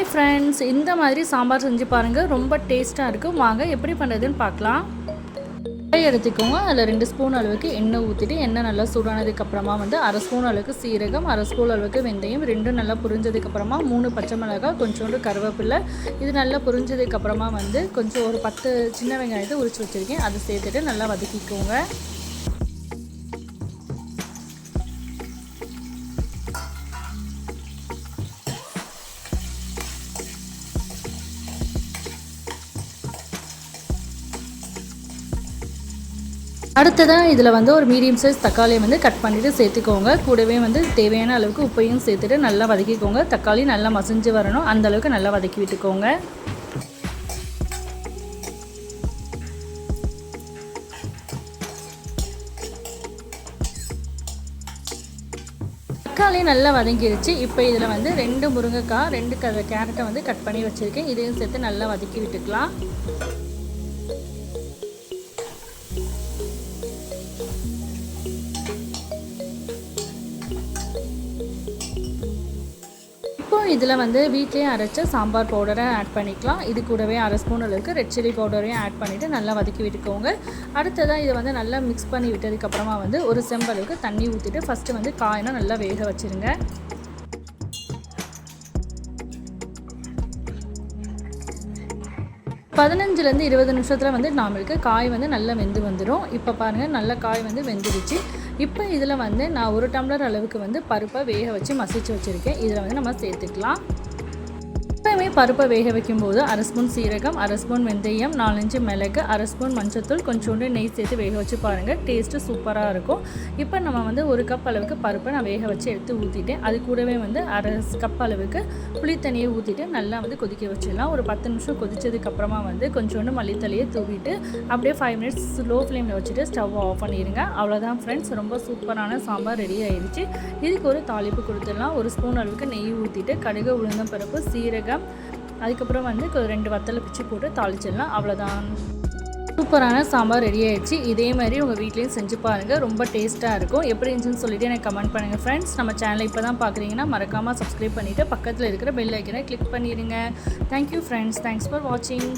Hi friends, இந்த மாதிரி சாம்பார் செஞ்சு பாருங்கள். ரொம்ப டேஸ்ட்டாக இருக்கும். வாங்க எப்படி பண்ணுறதுன்னு பார்க்கலாம். கடாய் எடுத்துக்கோங்க. அதில் 2 ஸ்பூன் அளவுக்கு எண்ணெய் ஊற்றிட்டு எண்ணெய் நல்லா சூடானதுக்கப்புறமா அரை ஸ்பூன் அளவுக்கு சீரகம், அரை ஸ்பூன் அளவுக்கு வெந்தயம், 2 நல்லா புரிஞ்சதுக்கப்புறமா 3 பச்சை மிளகாய், கொஞ்சோண்டு கருவேப்பிலை. இது நல்லா புரிஞ்சதுக்கப்புறமா கொஞ்சம் ஒரு 10 சின்ன வெங்காயத்தை உரிச்சு வச்சுருக்கேன். அதை சேர்த்துட்டு நல்லா வதக்கிக்கோங்க. அடுத்ததாக இதில் ஒரு மீடியம் சைஸ் தக்காளியை கட் பண்ணிவிட்டு சேர்த்துக்கோங்க. கூடவே தேவையான அளவுக்கு உப்பையும் சேர்த்துட்டு நல்லா வதக்கிக்கோங்க. தக்காளி நல்லா மசிஞ்சு வரணும், அந்தளவுக்கு நல்லா வதக்கி விட்டுக்கோங்க. தக்காளி நல்லா வதங்கிடுச்சு. இப்போ இதில் 2 முருங்கைக்காய், 2 கேரட்டை கட் பண்ணி வச்சுருக்கேன். இதையும் சேர்த்து நல்லா வதக்கி விட்டுக்கலாம். இப்போ இதில் வீட்டிலே அரைச்ச சாம்பார் பவுடரை ஆட் பண்ணிக்கலாம். இது கூடவே அரை ஸ்பூன் அளவுக்கு ரெட் சில்லி பவுடரையும் ஆட் பண்ணிவிட்டு நல்லா வதக்கி விட்டுக்கோங்க. அடுத்ததாக இதை நல்லா மிக்ஸ் பண்ணி விட்டதுக்கப்புறமா ஒரு செம்பளவுக்கு தண்ணி ஊற்றிட்டு ஃபஸ்ட்டு காயினா நல்லா வேக வச்சுருங்க. 15லேருந்து 20 நிமிஷத்தில் நம்மளுக்கு காய் நல்லா வெந்து வந்துடும். இப்போ பாருங்கள், நல்ல காய் வெந்துடுச்சு. இப்போ இதில் நான் 1 டம்ளர் அளவுக்கு பருப்பை வேக வச்சு மசிச்சு வச்சுருக்கேன். இதில் நம்ம சேர்த்துக்கலாம். எப்போயுமே பருப்பை வேக வைக்கும்போது அரை ஸ்பூன் சீரகம், அரை ஸ்பூன் வெந்தயம், 4-5 மிளகு, அரை ஸ்பூன் மஞ்சத்தூள், கொஞ்சோண்டு நெய் சேர்த்து வேக வச்சு பாருங்கள். டேஸ்ட்டு சூப்பராக இருக்கும். இப்போ நம்ம 1 கப் அளவுக்கு பருப்பை நான் வேக வச்சு எடுத்து ஊற்றிட்டேன். அது கூடவே அரை கப் அளவுக்கு புளித்தண்ணியை ஊற்றிட்டு நல்லா கொதிக்க வச்சிடலாம். ஒரு 10 நிமிஷம் கொதிச்சதுக்கப்புறமா கொஞ்சோண்டு மல்லித்தலையை தூவிட்டு அப்படியே 5 மினிட்ஸ் ஸ்லோ ஃப்ளேமில் வச்சுட்டு ஸ்டவ் ஆஃப் பண்ணிடுங்க. அவ்வளோதான் ஃப்ரெண்ட்ஸ், ரொம்ப சூப்பரான சாம்பார் ரெடி ஆயிடுச்சு. இதுக்கு ஒரு தாளிப்பு கொடுத்துடலாம். 1 ஸ்பூன் அளவுக்கு நெய் ஊற்றிட்டு கடுகு, உளுந்தம் பருப்பு, சீரகம், அதுக்கப்புறம் 2 வத்தலை பிச்சு போட்டு தாளிச்சிடலாம். அவ்வளோதான், சூப்பரான சாம்பார் ரெடி ஆயிடுச்சு. இதே மாதிரி உங்கள் வீட்லேயும் செஞ்சு பாருங்கள். ரொம்ப டேஸ்ட்டாக இருக்கும். எப்படி இருந்துச்சுன்னு சொல்லிட்டு எனக்கு கமெண்ட் பண்ணுங்கள் ஃப்ரெண்ட்ஸ். நம்ம சேனலை இப்போ தான் பார்க்குறீங்கன்னா மறக்காமல் சப்ஸ்கிரைப் பண்ணிவிட்டு பக்கத்தில் இருக்கிற பெல் ஐக்கனை கிளிக் பண்ணிடுங்க. தேங்க்யூ ஃப்ரெண்ட்ஸ், தேங்க்ஸ் ஃபார் வாட்சிங்.